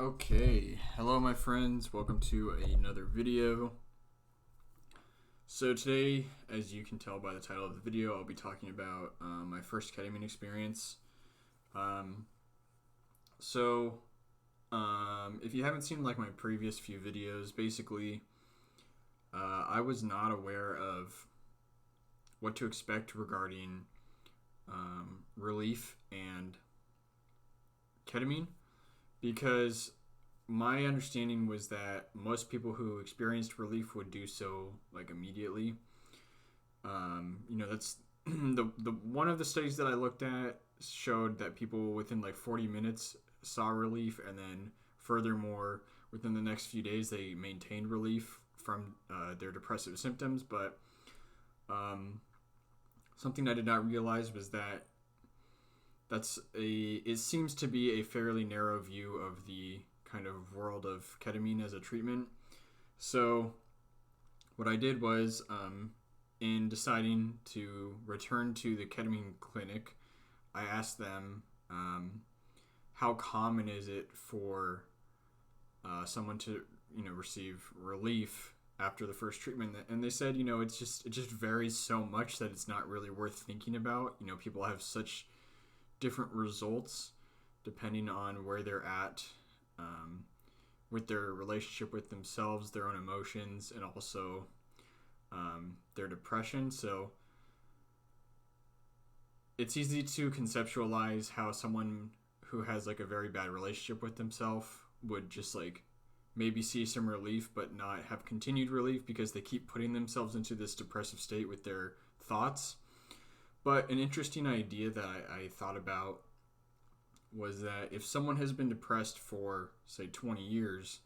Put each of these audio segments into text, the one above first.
Okay, hello my friends, welcome to another video. So today, as you can tell by the title of the video, I'll be talking about my first ketamine experience. If you haven't seen like my previous few videos, basically I was not aware of what to expect regarding relief and ketamine, because my understanding was that most people who experienced relief would do so like immediately. That's the one of the studies that I looked at showed that people within like 40 minutes saw relief, and then furthermore within the next few days they maintained relief from their depressive symptoms. But something I did not realize was that it seems to be a fairly narrow view of the kind of world of ketamine as a treatment. So what I did was, in deciding to return to the ketamine clinic, I asked them, how common is it for someone to receive relief after the first treatment? And they said, it just varies so much that it's not really worth thinking about. People have such different results depending on where they're at with their relationship with themselves, their own emotions, and also their depression. So it's easy to conceptualize how someone who has like a very bad relationship with themselves would just like maybe see some relief but not have continued relief because they keep putting themselves into this depressive state with their thoughts. But an interesting idea that I thought about was that if someone has been depressed for, say, 20 years,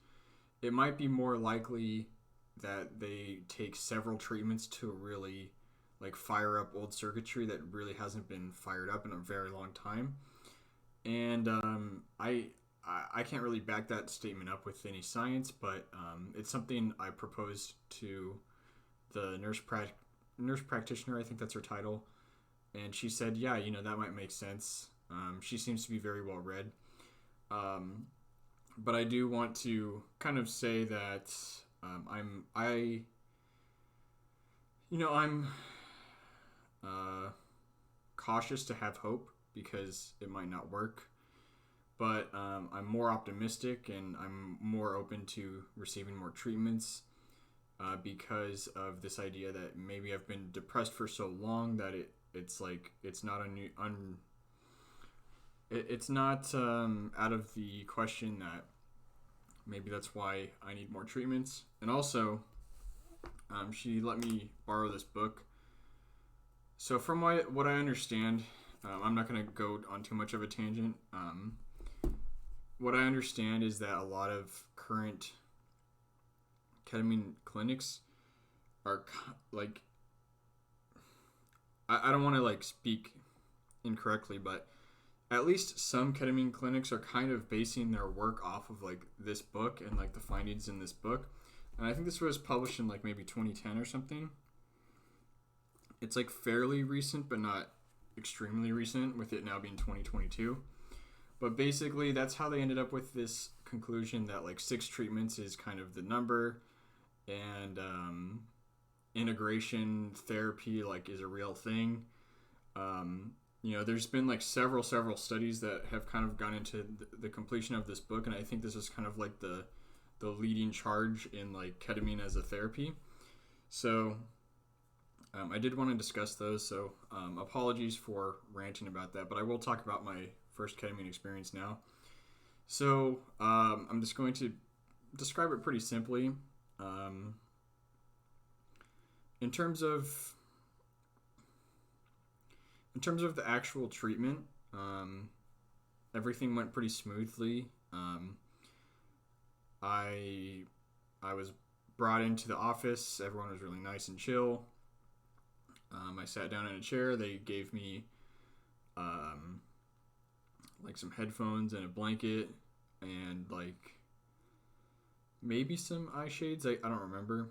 it might be more likely that they take several treatments to really like fire up old circuitry that really hasn't been fired up in a very long time. And I can't really back that statement up with any science, but it's something I proposed to the nurse practitioner. I think that's her title. And she said, yeah, that might make sense. She seems to be very well read. But I do want to kind of say that I'm cautious to have hope because it might not work. But I'm more optimistic and I'm more open to receiving more treatments because of this idea that maybe I've been depressed for so long that it's not out of the question that maybe that's why I need more treatments. And also, she let me borrow this book. So from what I understand, I'm not going to go on too much of a tangent. What I understand is that a lot of current ketamine clinics are like, I don't want to like speak incorrectly, but at least some ketamine clinics are kind of basing their work off of like this book and like the findings in this book. And I think this was published in like maybe 2010 or something. It's like fairly recent, but not extremely recent, with it now being 2022. But basically that's how they ended up with this conclusion that like 6 treatments is kind of the number, and integration therapy like is a real thing. There's been like several studies that have kind of gone into the completion of this book, and I think this is kind of like the leading charge in like ketamine as a therapy. So I did want to discuss those, so apologies for ranting about that, but I will talk about my first ketamine experience now. So I'm just going to describe it pretty simply. In terms of the actual treatment, everything went pretty smoothly. I was brought into the office. Everyone was really nice and chill. I sat down in a chair. They gave me like some headphones and a blanket and like maybe some eye shades. I don't remember.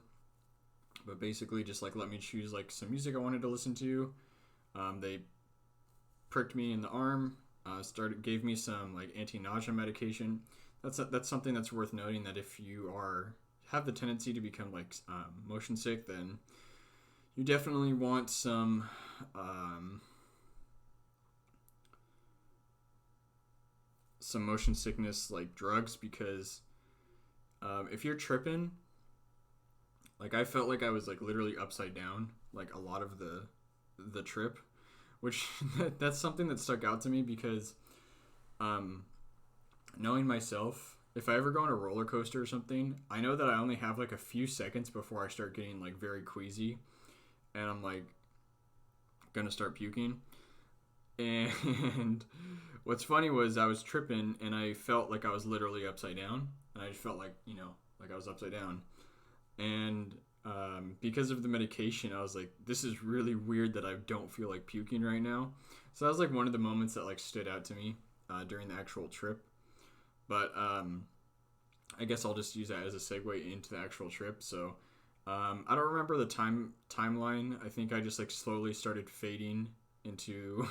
But basically just like let me choose like some music I wanted to listen to. They pricked me in the arm. gave me some like anti-nausea medication. That's something that's worth noting, that if you have the tendency to become like motion sick, then you definitely want some motion sickness like drugs, because if you're tripping, like I felt like I was like literally upside down like a lot of the trip, which that's something that stuck out to me, because knowing myself, if I ever go on a roller coaster or something, I know that I only have like a few seconds before I start getting like very queasy and I'm like gonna start puking. And what's funny was I was tripping and I felt like I was literally upside down, and I just felt like, like I was upside down. And because of the medication, I was like, this is really weird that I don't feel like puking right now. So that was like one of the moments that like stood out to me during the actual trip. But I guess I'll just use that as a segue into the actual trip. So I don't remember the timeline. I think I just like slowly started fading into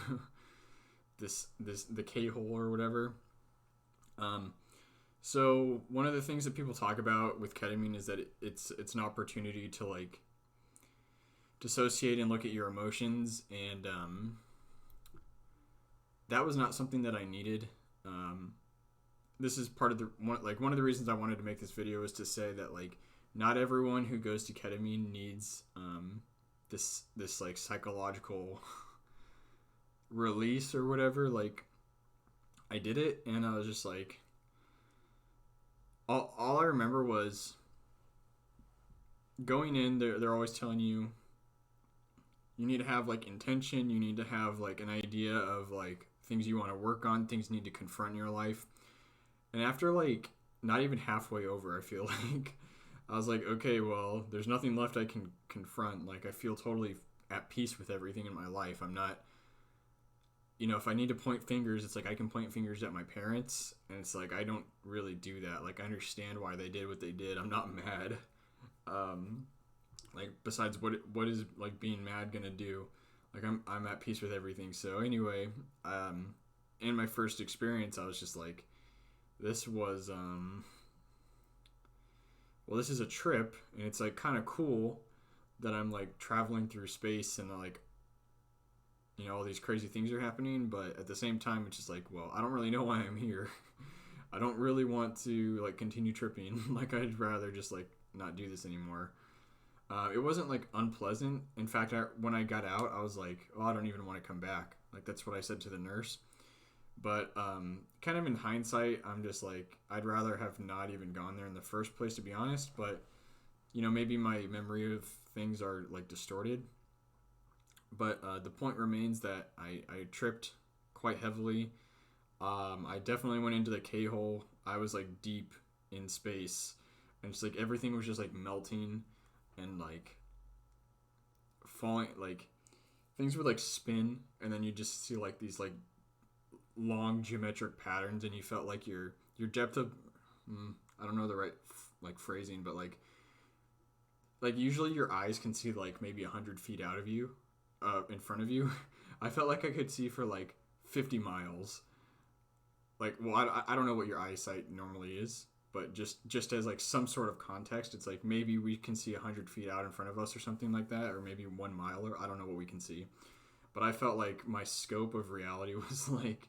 the K-hole or whatever. So one of the things that people talk about with ketamine is that it's an opportunity to like dissociate and look at your emotions, and that was not something that I needed. This is part of one of the reasons I wanted to make this video is to say that like not everyone who goes to ketamine needs this like psychological release or whatever. Like I did it and I was just like, all I remember was going in, they're always telling you need to have like intention, you need to have like an idea of like things you want to work on, things you need to confront in your life. And after like not even halfway over, I feel like I was like, okay, well, there's nothing left I can confront. Like I feel totally at peace with everything in my life. I'm not, if I need to point fingers, it's like I can point fingers at my parents, and it's like I don't really do that. Like I understand why they did what they did. I'm not mad. Like besides what is like being mad gonna do? Like I'm at peace with everything. So anyway, in my first experience, I was just like, this was this is a trip, and it's like kind of cool that I'm like traveling through space and like all these crazy things are happening, but at the same time it's just like, well, I don't really know why I'm here. I don't really want to like continue tripping. Like I'd rather just like not do this anymore. It wasn't like unpleasant. In fact, when I got out, I was like, oh, I don't even want to come back. Like that's what I said to the nurse. But kind of in hindsight, I'm just like, I'd rather have not even gone there in the first place, to be honest. But maybe my memory of things are like distorted. But the point remains that I tripped quite heavily. I definitely went into the K-hole. I was like deep in space, and just like everything was just like melting and like falling. Like things would like spin, and then you just see like these like long geometric patterns, and you felt like your depth of I don't know the right like phrasing, but like usually your eyes can see like maybe 100 feet out of you. In front of you. I felt like I could see for like 50 miles. Like, well, I don't know what your eyesight normally is, but just as like some sort of context, it's like maybe we can see 100 feet out in front of us or something like that, or maybe 1 mile, or I don't know what we can see. But I felt like my scope of reality was like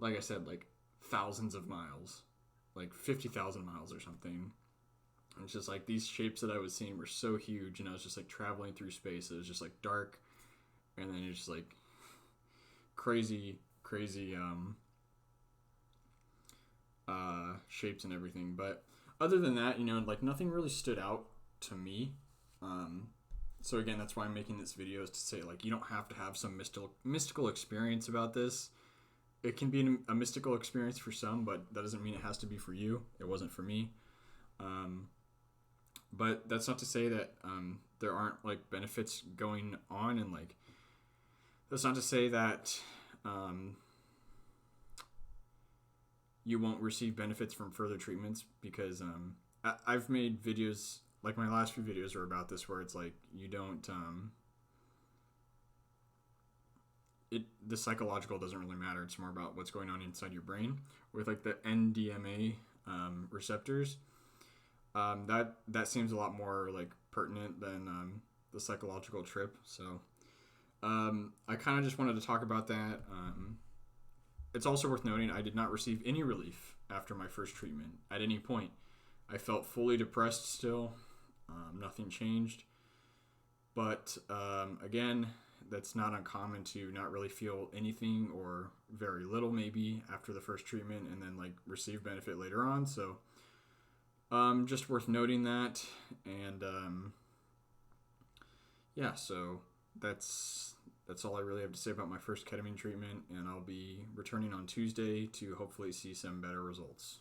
I said, like thousands of miles, like 50,000 miles or something. And it's just like these shapes that I was seeing were so huge, and I was just like traveling through space. It was just like dark, and then it's just like crazy shapes and everything. But other than that, like nothing really stood out to me. So again, that's why I'm making this video, is to say like you don't have to have some mystical experience about this. It can be a mystical experience for some, but that doesn't mean it has to be for you. It wasn't for me. But that's not to say that there aren't like benefits going on, and like that's not to say that you won't receive benefits from further treatments, because I've made videos, like my last few videos are about this, where it's like you don't the psychological doesn't really matter. It's more about what's going on inside your brain with like the NDMA receptors. That seems a lot more like pertinent than the psychological trip. So I kind of just wanted to talk about that. It's also worth noting I did not receive any relief after my first treatment at any point. I felt fully depressed still. Nothing changed. But again, that's not uncommon to not really feel anything or very little maybe after the first treatment and then like receive benefit later on. So just worth noting that. And yeah, so that's all I really have to say about my first ketamine treatment, and I'll be returning on Tuesday to hopefully see some better results.